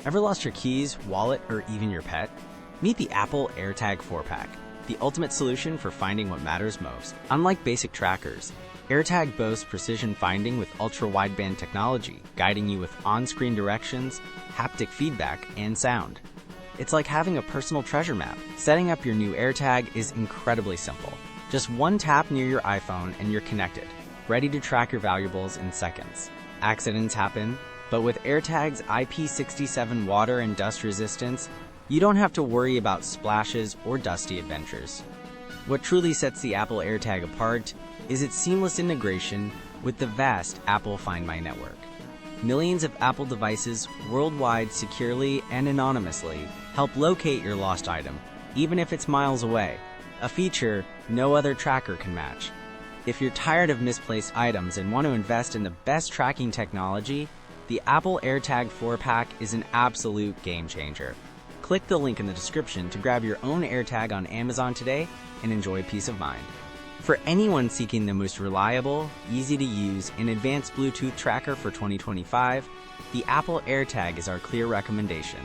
Ever lost your keys, wallet, or even your pet? Meet the Apple AirTag 4-pack, the ultimate solution for finding what matters most. Unlike basic trackers, AirTag boasts precision finding with Ultra Wideband technology, guiding you with on-screen directions, haptic feedback, and sound. It's like having a personal treasure map. Setting up your new AirTag is incredibly simple. Just one tap near your iPhone and you're connected, ready to track your valuables in seconds. Accidents happen, but with AirTag's IP67 water and dust resistance, you don't have to worry about splashes or dusty adventures. What truly sets the Apple AirTag apart is its seamless integration with the vast Apple Find My network. Millions of Apple devices worldwide securely and anonymously help locate your lost item, even if it's miles away, a feature no other tracker can match. If you're tired of misplaced items and want to invest in the best tracking technology, the Apple AirTag 4-pack is an absolute game changer. Click the link in the description to grab your own AirTag on Amazon today and enjoy peace of mind. For anyone seeking the most reliable, easy-to-use, and advanced Bluetooth tracker for 2025, the Apple AirTag is our clear recommendation.